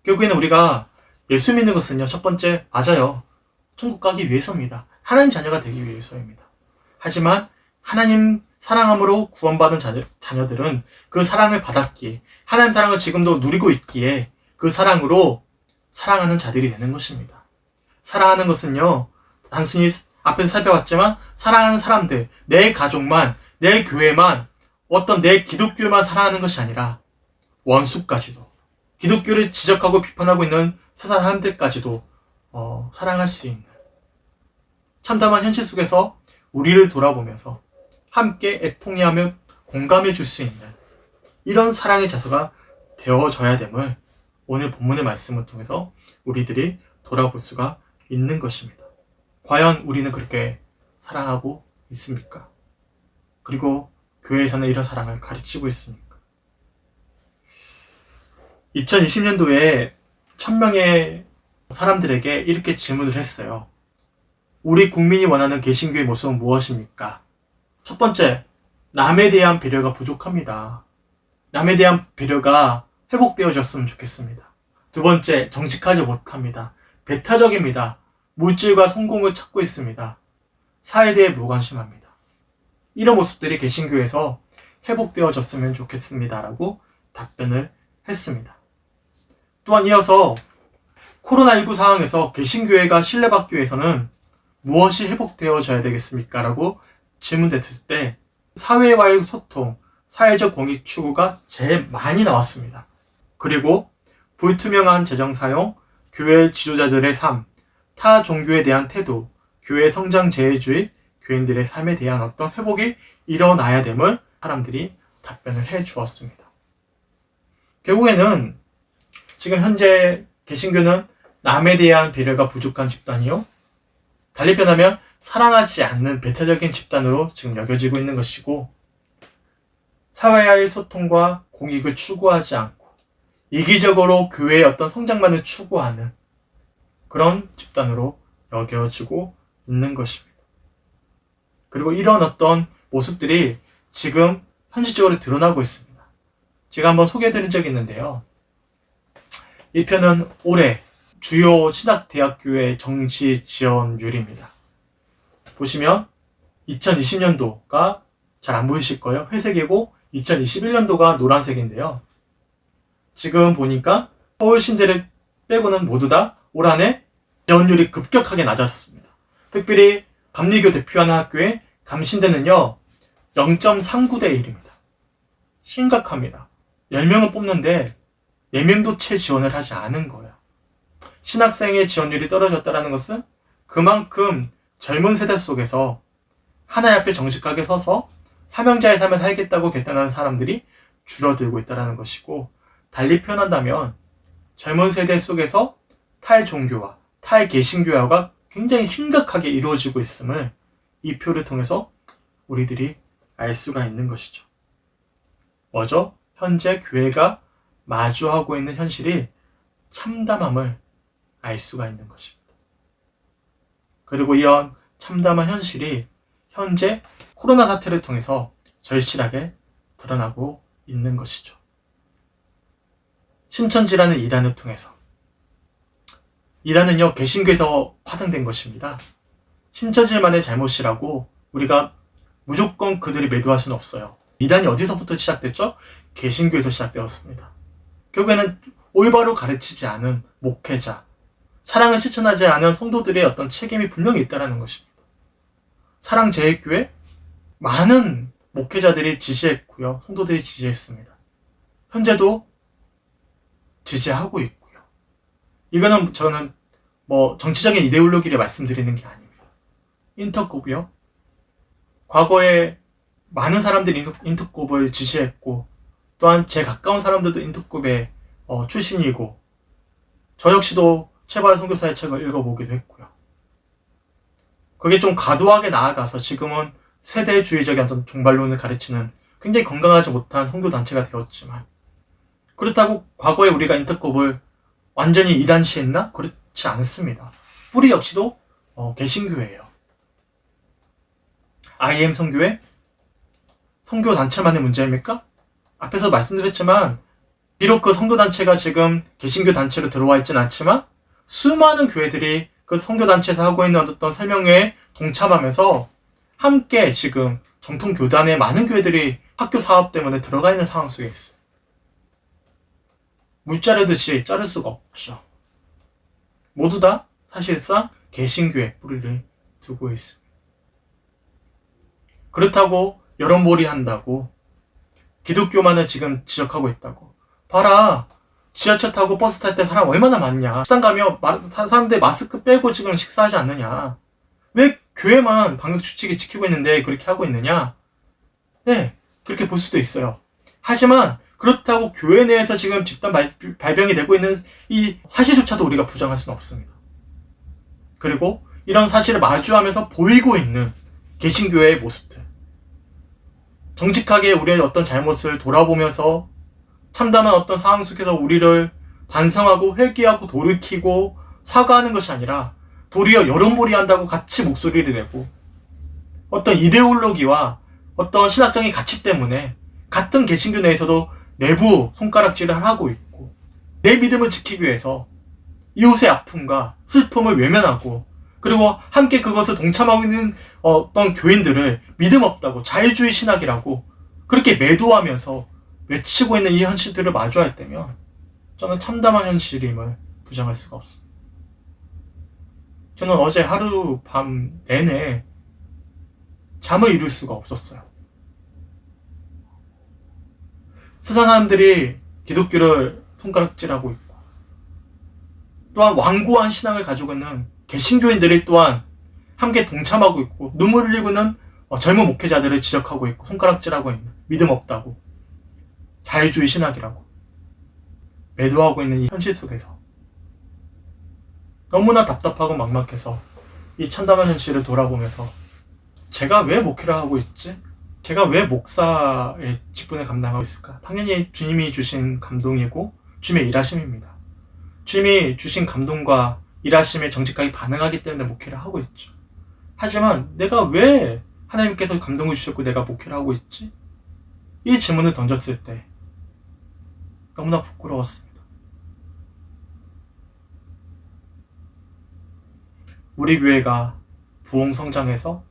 결국에는 우리가 예수 믿는 것은요, 첫 번째, 맞아요. 천국 가기 위해서입니다. 하나님 자녀가 되기 위해서입니다. 하지만 하나님 사랑함으로 구원받은 자녀들은 그 사랑을 받았기에, 하나님 사랑을 지금도 누리고 있기에 그 사랑으로 사랑하는 자들이 되는 것입니다. 사랑하는 것은요, 단순히 앞에서 살펴봤지만 사랑하는 사람들, 내 가족만, 내 교회만, 어떤 내 기독교만 사랑하는 것이 아니라 원수까지도, 기독교를 지적하고 비판하고 있는 세상 사람들까지도 사랑할 수 있는 참담한 현실 속에서 우리를 돌아보면서 함께 애통해하며 공감해 줄 수 있는 이런 사랑의 자세가 되어져야 됨을 오늘 본문의 말씀을 통해서 우리들이 돌아볼 수가 있는 것입니다. 과연 우리는 그렇게 사랑하고 있습니까? 그리고 교회에서는 이런 사랑을 가르치고 있습니까? 2020년도에 1000명의 사람들에게 이렇게 질문을 했어요. 우리 국민이 원하는 개신교의 모습은 무엇입니까? 첫 번째, 남에 대한 배려가 부족합니다. 남에 대한 배려가 회복되어졌으면 좋겠습니다. 두 번째, 정직하지 못합니다. 배타적입니다. 물질과 성공을 찾고 있습니다. 사회에 대해 무관심합니다. 이런 모습들이 개신교에서 회복되어졌으면 좋겠습니다라고 답변을 했습니다. 또한 이어서 코로나19 상황에서 개신교회가 신뢰받기 위해서는 무엇이 회복되어져야 되겠습니까? 라고 질문됐을 때 사회와의 소통, 사회적 공익 추구가 제일 많이 나왔습니다. 그리고 불투명한 재정 사용, 교회 지도자들의 삶, 타 종교에 대한 태도, 교회 성장 제해주의, 교인들의 삶에 대한 어떤 회복이 일어나야 됨을 사람들이 답변을 해 주었습니다. 결국에는 지금 현재 개신교는 남에 대한 배려가 부족한 집단이요. 달리 표현하면 사랑하지 않는 배타적인 집단으로 지금 여겨지고 있는 것이고, 사회와의 소통과 공익을 추구하지 않고 이기적으로 교회의 어떤 성장만을 추구하는 그런 집단으로 여겨지고 있는 것입니다. 그리고 이런 어떤 모습들이 지금 현실적으로 드러나고 있습니다. 제가 한번 소개해드린 적이 있는데요. 이 편은 올해 주요 신학대학교의 정시 지원율입니다. 보시면 2020년도가 잘 안 보이실 거예요. 회색이고 2021년도가 노란색인데요. 지금 보니까 서울신대를 빼고는 모두 다 올 한해 지원율이 급격하게 낮아졌습니다. 특별히 감리교 대표하는 학교의 감신대는요 0.39대 1입니다. 심각합니다. 10명을 뽑는데 4명도 채 지원을 하지 않은 거예요. 신학생의 지원율이 떨어졌다는 것은 그만큼 젊은 세대 속에서 하나님 앞에 정직하게 서서 사명자의 삶을 살겠다고 결단하는 사람들이 줄어들고 있다는 것이고, 달리 표현한다면 젊은 세대 속에서 타의 종교와 타의 개신교화가 굉장히 심각하게 이루어지고 있음을 이 표를 통해서 우리들이 알 수가 있는 것이죠. 뭐죠? 현재 교회가 마주하고 있는 현실이 참담함을 알 수가 있는 것입니다. 그리고 이런 참담한 현실이 현재 코로나 사태를 통해서 절실하게 드러나고 있는 것이죠. 신천지라는 이단을 통해서, 이단은요 개신교에서 파생된 것입니다. 신천지만의 잘못이라고 우리가 무조건 그들이 매도할 수는 없어요. 이단이 어디서부터 시작됐죠? 개신교에서 시작되었습니다. 결국에는 올바로 가르치지 않은 목회자, 사랑을 실천하지 않은 성도들의 어떤 책임이 분명히 있다는 것입니다. 사랑제일교회 많은 목회자들이 지지했고요. 성도들이 지지했습니다. 현재도 지지하고 있고요. 이거는 저는 정치적인 이데올로기를 말씀드리는 게 아닙니다. 인터콥이요. 과거에 많은 사람들이 인터콥을 지지했고, 또한 제 가까운 사람들도 인터콥의 출신이고, 저 역시도 최발 선교사의 책을 읽어보기도 했고요. 그게 좀 과도하게 나아가서 지금은 세대주의적인 어떤 종말론을 가르치는 굉장히 건강하지 못한 선교단체가 되었지만, 그렇다고 과거에 우리가 인터콥을 완전히 이단시했나? 그렇지 않습니다. 뿌리 역시도 개신교회예요. IM 선교회? 선교단체만의 문제입니까? 앞에서 말씀드렸지만 비록 그 선교단체가 지금 개신교 단체로 들어와 있진 않지만 수많은 교회들이 그 선교단체에서 하고 있는 어떤 설명회에 동참하면서 함께 지금 정통교단의 많은 교회들이 학교 사업 때문에 들어가 있는 상황 속에 있어요. 물 자르듯이 자를 수가 없죠. 모두 다 사실상 개신교에 뿌리를 두고 있습니다. 그렇다고 여론몰이 한다고, 기독교만을 지금 지적하고 있다고. 봐라, 지하철 타고 버스 탈 때 사람 얼마나 많냐. 식당 가면 사람들 마스크 빼고 지금 식사하지 않느냐. 왜 교회만 방역수칙을 지키고 있는데 그렇게 하고 있느냐. 네, 그렇게 볼 수도 있어요. 하지만 그렇다고 교회 내에서 지금 집단 발병이 되고 있는 이 사실조차도 우리가 부정할 수는 없습니다. 그리고 이런 사실을 마주하면서 보이고 있는 개신교회의 모습들, 정직하게 우리의 어떤 잘못을 돌아보면서 참담한 어떤 상황 속에서 우리를 반성하고 회개하고 돌이키고 사과하는 것이 아니라 도리어 여론몰이 한다고 같이 목소리를 내고 어떤 이데올로기와 어떤 신학적인 가치 때문에 같은 개신교 내에서도 내부 손가락질을 하고 있고, 내 믿음을 지키기 위해서 이웃의 아픔과 슬픔을 외면하고, 그리고 함께 그것을 동참하고 있는 어떤 교인들을 믿음 없다고, 자유주의 신학이라고 그렇게 매도하면서 외치고 있는 이 현실들을 마주할 때면 저는 참담한 현실임을 부정할 수가 없습니다. 저는 어제 하루 밤 내내 잠을 이룰 수가 없었어요. 세상 사람들이 기독교를 손가락질하고 있고, 또한 완고한 신앙을 가지고 있는 개신교인들이 또한 함께 동참하고 있고, 눈물 흘리고 있는 젊은 목회자들을 지적하고 있고, 손가락질하고 있는, 믿음 없다고, 자유주의 신학이라고 매도하고 있는 이 현실 속에서 너무나 답답하고 막막해서 이 참담한 현실을 돌아보면서 제가 왜 목회를 하고 있지? 제가 왜 목사의 직분을 감당하고 있을까? 당연히 주님이 주신 감동이고 주님의 일하심입니다. 주님이 주신 감동과 일하심에 정직하게 반응하기 때문에 목회를 하고 있죠. 하지만 내가 왜 하나님께서 감동을 주셨고 내가 목회를 하고 있지? 이 질문을 던졌을 때 너무나 부끄러웠습니다. 우리 교회가 부흥 성장해서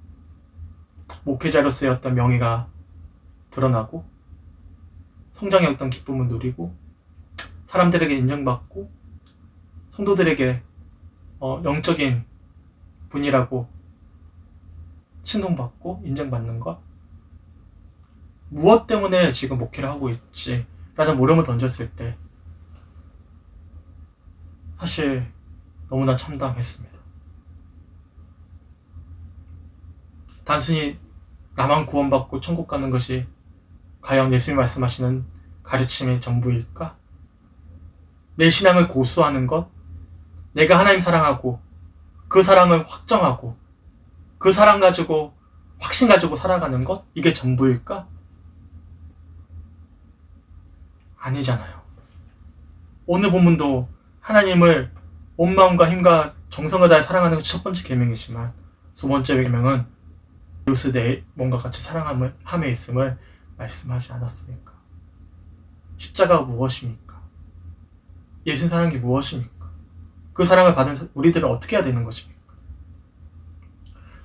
목회자로서의 어떤 명예가 드러나고 성장의 어떤 기쁨을 누리고 사람들에게 인정받고 성도들에게 영적인 분이라고 칭송받고 인정받는 것, 무엇 때문에 지금 목회를 하고 있지? 라는 물음을 던졌을 때 사실 너무나 참담했습니다. 단순히 나만 구원받고 천국 가는 것이 과연 예수님이 말씀하시는 가르침의 전부일까? 내 신앙을 고수하는 것, 내가 하나님 사랑하고 그 사랑을 확정하고 그 사랑 가지고 확신 가지고 살아가는 것, 이게 전부일까? 아니잖아요. 오늘 본문도 하나님을 온 마음과 힘과 정성을 다해 사랑하는 것이 첫 번째 계명이지만 두 번째 계명은 이웃을 내 몸과 같이 사랑함에 있음을 말씀하지 않았습니까? 십자가가 무엇입니까? 예수님 사랑이 무엇입니까? 그 사랑을 받은 우리들은 어떻게 해야 되는 것입니까?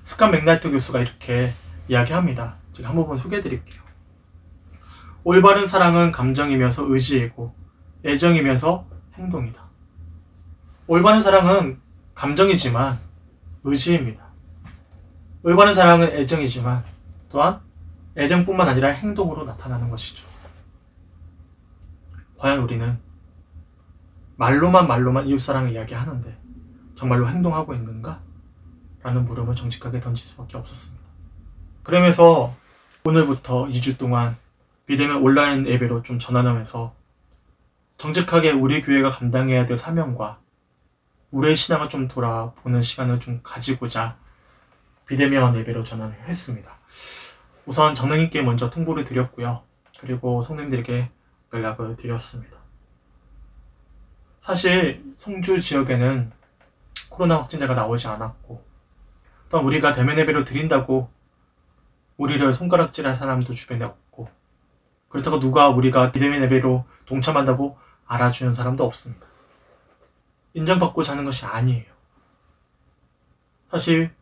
스칸 맥나이트 교수가 이렇게 이야기합니다. 제가 한 부분 소개해 드릴게요. 올바른 사랑은 감정이면서 의지이고 애정이면서 행동이다. 올바른 사랑은 감정이지만 의지입니다. 올바른 사랑은 애정이지만 또한 애정뿐만 아니라 행동으로 나타나는 것이죠. 과연 우리는 말로만 이웃사랑을 이야기하는데 정말로 행동하고 있는가? 라는 물음을 정직하게 던질 수밖에 없었습니다. 그러면서 오늘부터 2주 동안 비대면 온라인 예배로 좀 전환하면서 정직하게 우리 교회가 감당해야 될 사명과 우리의 신앙을 좀 돌아보는 시간을 좀 가지고자 비대면 예배로 전환을 했습니다. 우선 정능님께 먼저 통보를 드렸고요. 그리고 성도님들에게 연락을 드렸습니다. 사실 송주 지역에는 코로나 확진자가 나오지 않았고 또 우리가 대면 예배로 드린다고 우리를 손가락질할 사람도 주변에 없고 그렇다고 누가 우리가 비대면 예배로 동참한다고 알아주는 사람도 없습니다. 인정받고자 하는 것이 아니에요. 사실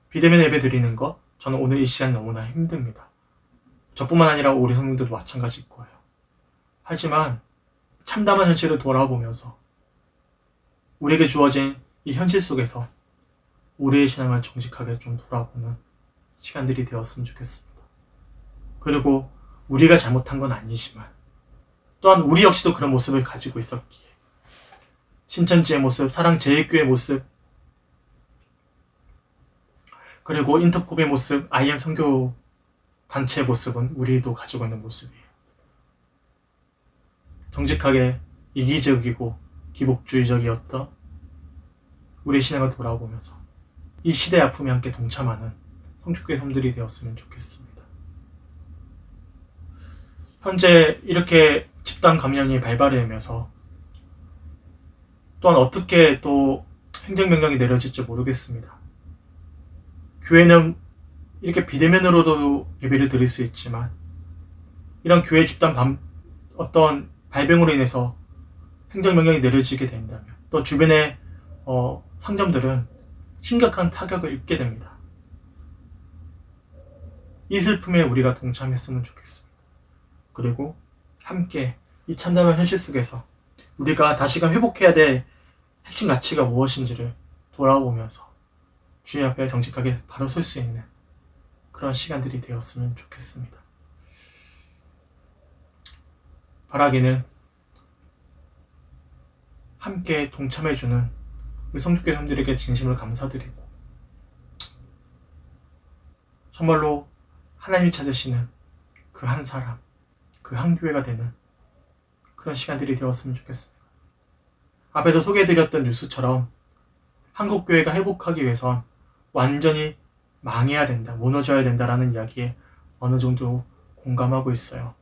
비대면 예배 드리는 것, 저는 오늘 이 시간 너무나 힘듭니다. 저뿐만 아니라 우리 성도들도 마찬가지일 거예요. 하지만 참담한 현실을 돌아보면서 우리에게 주어진 이 현실 속에서 우리의 신앙을 정직하게 좀 돌아보는 시간들이 되었으면 좋겠습니다. 그리고 우리가 잘못한 건 아니지만 또한 우리 역시도 그런 모습을 가지고 있었기에 신천지의 모습, 사랑제일교회의 모습, 그리고 인터콥의 모습, IM 선교 단체의 모습은 우리도 가지고 있는 모습이에요. 정직하게 이기적이고 기복주의적이었던 우리 신앙을 돌아보면서 이 시대의 아픔에 함께 동참하는 성축교회 성들이 되었으면 좋겠습니다. 현재 이렇게 집단 감염이 발발하면서 또한 어떻게 또 행정명령이 내려질지 모르겠습니다. 교회는 이렇게 비대면으로도 예배를 드릴 수 있지만 이런 교회 집단 어떤 발병으로 인해서 행정명령이 내려지게 된다면 또 주변의 상점들은 심각한 타격을 입게 됩니다. 이 슬픔에 우리가 동참했으면 좋겠습니다. 그리고 함께 이 참담한 현실 속에서 우리가 다시금 회복해야 될 핵심 가치가 무엇인지를 돌아보면서 주님 앞에 정직하게 바로 설 수 있는 그런 시간들이 되었으면 좋겠습니다. 바라기는 함께 동참해주는 우리 성주교회 형들에게 진심으로 감사드리고 정말로 하나님이 찾으시는 그 한 사람, 그 한 교회가 되는 그런 시간들이 되었으면 좋겠습니다. 앞에서 소개해드렸던 뉴스처럼 한국교회가 회복하기 위해선 완전히 망해야 된다, 무너져야 된다라는 이야기에 어느 정도 공감하고 있어요.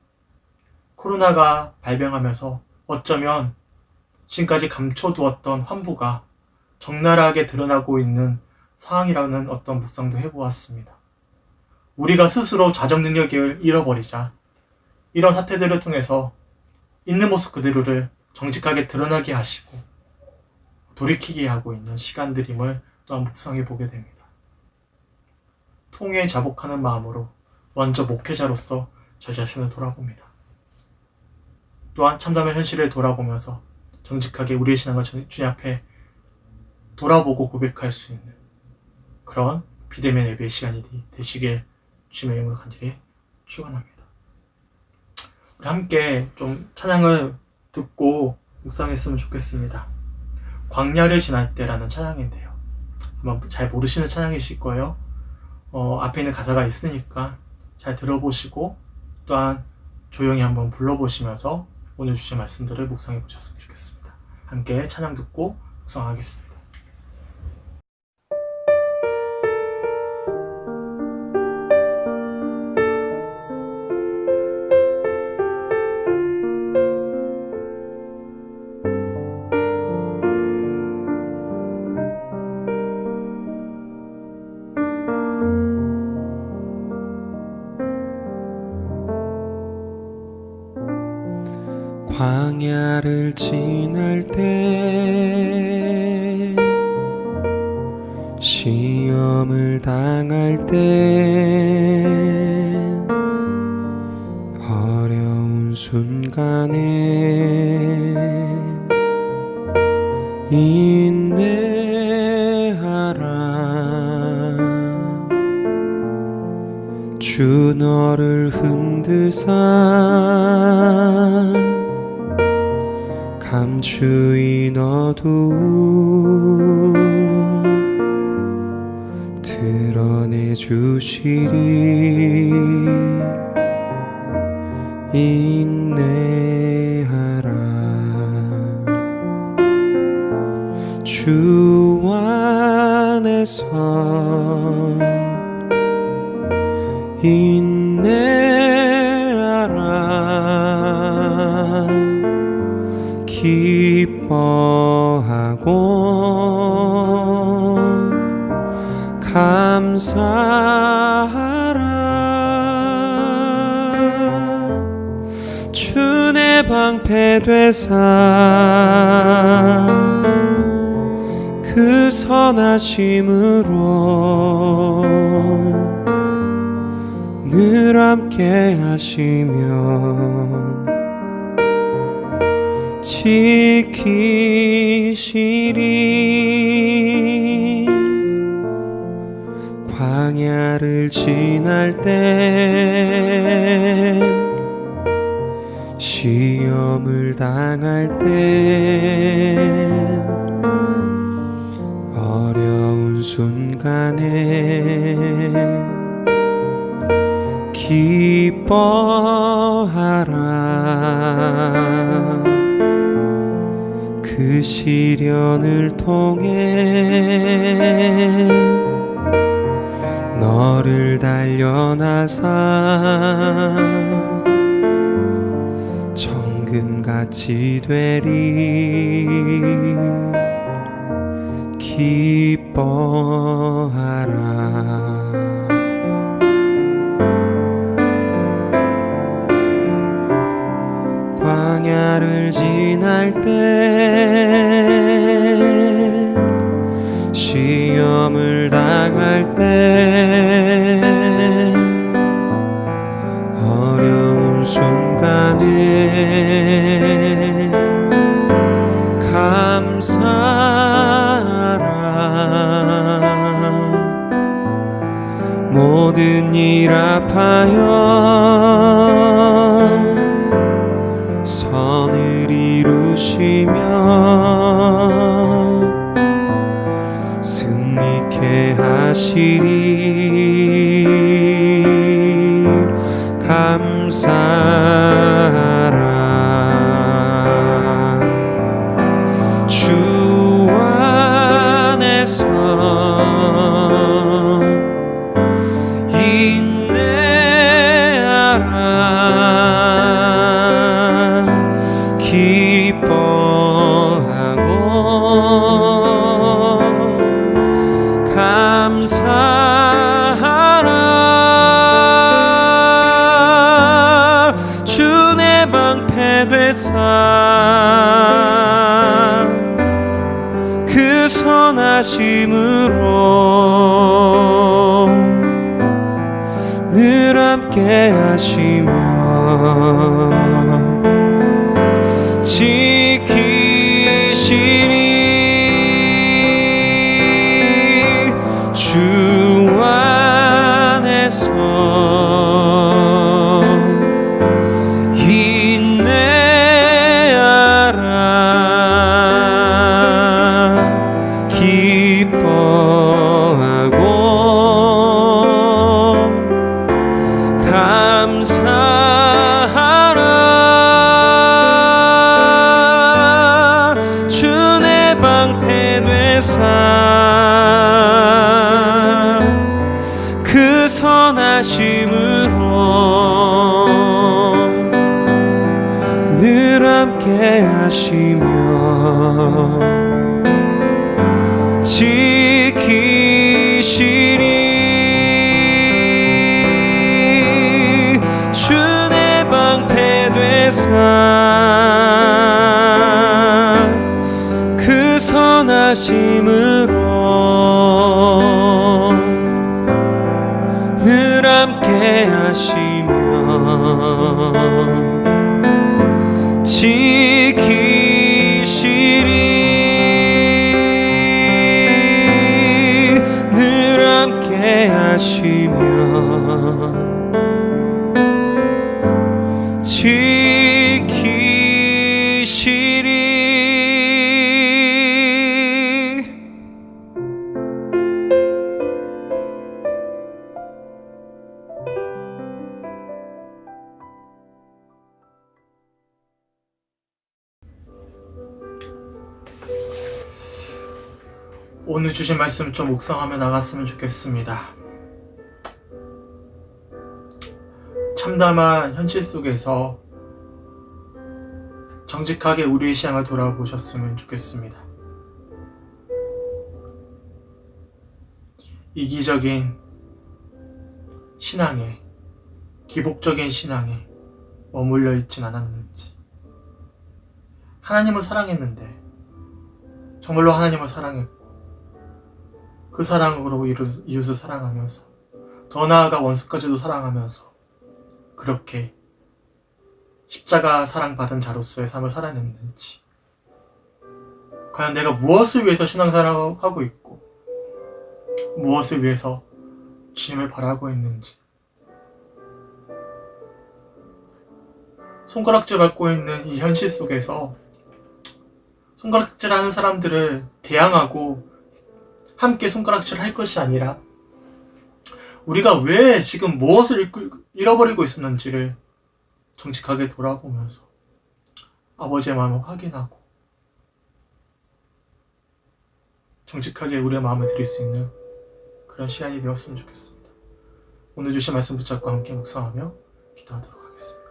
코로나가 발병하면서 어쩌면 지금까지 감춰두었던 환부가 적나라하게 드러나고 있는 상황이라는 어떤 묵상도 해보았습니다. 우리가 스스로 자정 능력을 잃어버리자 이런 사태들을 통해서 있는 모습 그대로를 정직하게 드러나게 하시고 돌이키게 하고 있는 시간들임을 또한 묵상해 보게 됩니다. 통회에 자복하는 마음으로 먼저 목회자로서 저 자신을 돌아봅니다. 또한 참담한 현실을 돌아보면서 정직하게 우리의 신앙을 주님 앞에 돌아보고 고백할 수 있는 그런 비대면 예배의 시간이 되시길 주님의 이름으로 간절히 축원합니다. 우리 함께 좀 찬양을 듣고 묵상했으면 좋겠습니다. 광야를 지날 때라는 찬양인데요. 아마 잘 모르시는 찬양이실 거예요. 앞에 있는 가사가 있으니까 잘 들어보시고 또한 조용히 한번 불러보시면서 오늘 주신 말씀들을 묵상해 보셨으면 좋겠습니다. 함께 찬양 듣고 묵상하겠습니다. 광야를 지날 때 시험을 당할 때 어려운 순간에 인내하라. 주 너를 흔드사 감추이 너도 드러내 주시리. 인내하라. 주 안에서 인내하라. 기뻐하고 감사하라. 주 내 방패 되사 그 선하심으로 늘 함께 하시면 지키시리. 광야를 지날 때 시험을 당할 때 어려운 순간에 기뻐하라. 그 시련을 통해 너를 단련하사 정금같이 되리. 기뻐하라. 광야를 지날 때 시험을 당할 때 어려운 순간에 감사하라. 모든 일 합하여 선을 이루시며 승리케 하시리. 감사하라. 주 안에서 인내하라. 기뻐하고 감사하라. 주 내 방패 되사 그 선하심으로 늘 함께 하시며 지키시리. 주 안에서 인내하라. 기뻐하고 감사하라. 주 내 방패 되사 그 선하심으로 늘 함께 하시며 지키시리. 주 내 방패 되사 그 선하심으로 늘 함께 하시며 지키시리. 늘 함께 하시며 지키시리. 오늘 주신 말씀 좀 묵상하며 나갔으면 좋겠습니다. 참담한 현실 속에서 정직하게 우리의 신앙을 돌아보셨으면 좋겠습니다. 이기적인 신앙에, 기복적인 신앙에 머물러 있진 않았는지, 하나님을 사랑했는데 정말로 하나님을 사랑했고 그 사랑으로 이웃을 사랑하면서 더 나아가 원수까지도 사랑하면서 그렇게 십자가 사랑받은 자로서의 삶을 살아냈는지, 과연 내가 무엇을 위해서 신앙생활을 하고 있고 무엇을 위해서 주님을 바라고 있는지, 손가락질 받고 있는 이 현실 속에서 손가락질하는 사람들을 대항하고 함께 손가락질 할 것이 아니라 우리가 왜 지금 무엇을 잃어버리고 있었는지를 정직하게 돌아보면서 아버지의 마음을 확인하고 정직하게 우리의 마음을 드릴 수 있는 그런 시간이 되었으면 좋겠습니다. 오늘 주신 말씀 붙잡고 함께 묵상하며 기도하도록 하겠습니다.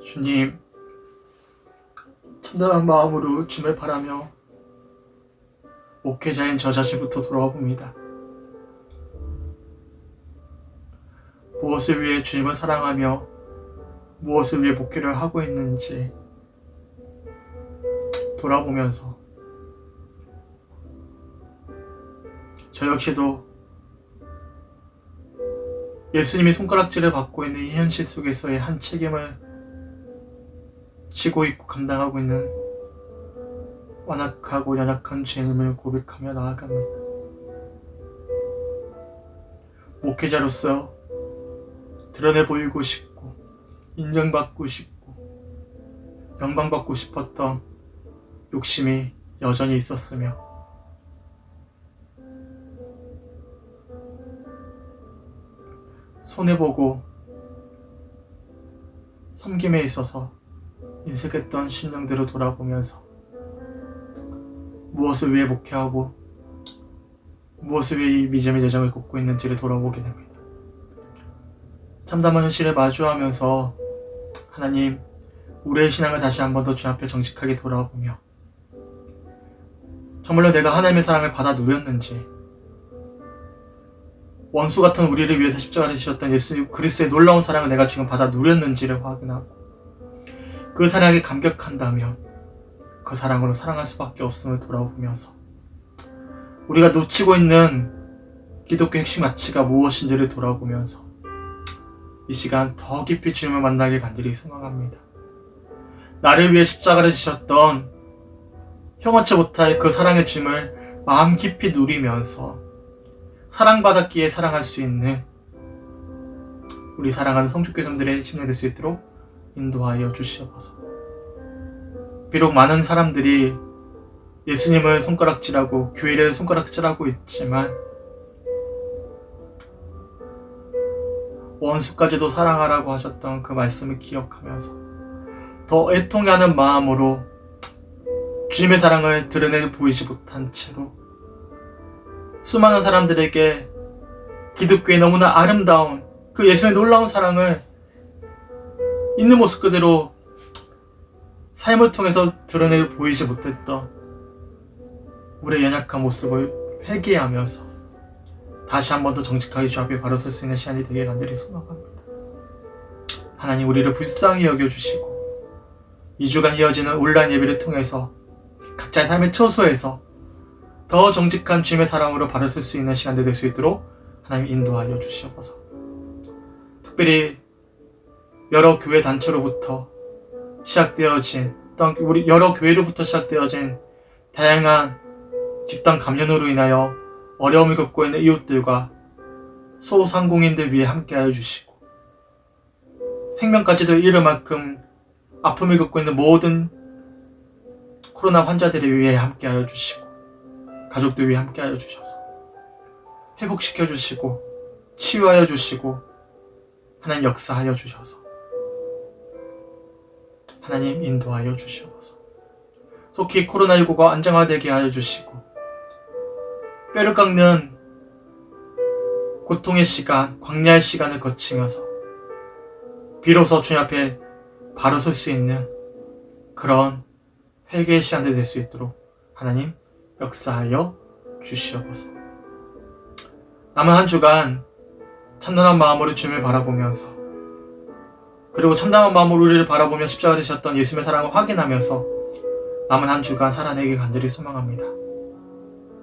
주님, 참담한 마음으로 주님을 바라며 목회자인 저 자신부터 돌아와 봅니다. 무엇을 위해 주님을 사랑하며 무엇을 위해 목회를 하고 있는지 돌아보면서 저 역시도 예수님이 손가락질을 받고 있는 이 현실 속에서의 한 책임을 지고 있고 감당하고 있는 완악하고 연약한 죄인임을 고백하며 나아갑니다. 목회자로서 드러내 보이고 싶고 인정받고 싶고 영광받고 싶었던 욕심이 여전히 있었으며 손해보고 섬김에 있어서 인색했던 심령대로 돌아보면서 무엇을 위해 목회하고 무엇을 위해 이 믿음의 여정을 걷고 있는지를 돌아보게 됩니다. 참담한 현실을 마주하면서 하나님, 우리의 신앙을 다시 한 번 더 주 앞에 정직하게 돌아보며 정말로 내가 하나님의 사랑을 받아 누렸는지, 원수 같은 우리를 위해서 십자가를 지셨던 예수 그리스도의 놀라운 사랑을 내가 지금 받아 누렸는지를 확인하고 그 사랑에 감격한다면 그 사랑으로 사랑할 수밖에 없음을 돌아보면서 우리가 놓치고 있는 기독교의 핵심 가치가 무엇인지를 돌아보면서 이 시간 더 깊이 주님을 만나길 간절히 소망합니다. 나를 위해 십자가를 지셨던 형언치 못할 그 사랑의 주님을 마음 깊이 누리면서 사랑받았기에 사랑할 수 있는 우리 사랑하는 성주교사님들의 심령이 될 수 있도록 인도하여 주시옵소서. 비록 많은 사람들이 예수님을 손가락질하고 교회를 손가락질하고 있지만 원수까지도 사랑하라고 하셨던 그 말씀을 기억하면서 더 애통하는 마음으로 주님의 사랑을 드러내 보이지 못한 채로 수많은 사람들에게 기독교의 너무나 아름다운 그 예수의 놀라운 사랑을 있는 모습 그대로 삶을 통해서 드러내 보이지 못했던 우리의 연약한 모습을 회개하면서 다시 한 번 더 정직하게 주 앞에 바로 설 수 있는 시간이 되길 간절히 소망합니다. 하나님, 우리를 불쌍히 여겨주시고 2주간 이어지는 온라인 예배를 통해서 각자의 삶의 처소에서 더 정직한 주님의 사랑으로 바로 설 수 있는 시간들 될 수 있도록 하나님 인도하여 주시옵소서. 특별히 여러 교회 단체로부터 시작되어진 우리 여러 교회로부터 시작되어진 다양한 집단 감염으로 인하여 어려움을 겪고 있는 이웃들과 소상공인들 위해 함께하여 주시고 생명까지도 잃을 만큼 아픔을 겪고 있는 모든 코로나 환자들을 위해 함께하여 주시고 가족들 위해 함께하여 주셔서 회복시켜 주시고 치유하여 주시고 하나님 역사하여 주셔서 하나님 인도하여 주시옵소서. 속히 코로나19가 안정화되게 하여 주시고 뼈를 깎는 고통의 시간, 광야의 시간을 거치면서 비로소 주님 앞에 바로 설 수 있는 그런 회개의 시간들이 될 수 있도록 하나님 역사하여 주시옵소서. 남은 한 주간 참담한 마음으로 주님을 바라보면서 그리고 참담한 마음으로 우리를 바라보며 십자가를 지셨던 예수님의 사랑을 확인하면서 남은 한 주간 살아내길 간절히 소망합니다.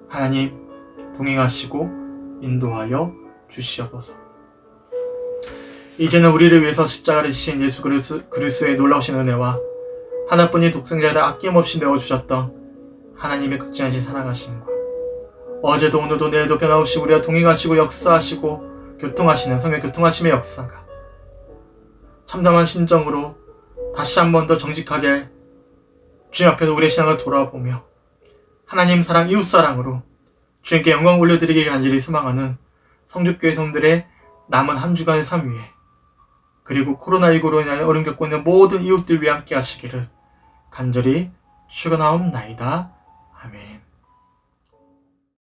하나님 동행하시고 인도하여 주시옵소서. 이제는 우리를 위해서 십자가를 지신 예수 그리스도의 놀라우신 은혜와 하나뿐인 독생자를 아낌없이 내어주셨던 하나님의 극진하신 사랑하심과 어제도 오늘도 내일도 변함없이 우리와 동행하시고 역사하시고 교통하시는 성령 교통하심의 역사가 참담한 심정으로 다시 한 번 더 정직하게 주님 앞에서 우리의 신앙을 돌아보며 하나님 사랑, 이웃 사랑으로 주님께 영광 올려드리길 간절히 소망하는 성주교회 성들의 남은 한 주간의 삶 위에 그리고 코로나19로 인하여 어려움 겪고 있는 모든 이웃들 위해 함께 하시기를 간절히 축원하옵나이다. 아멘.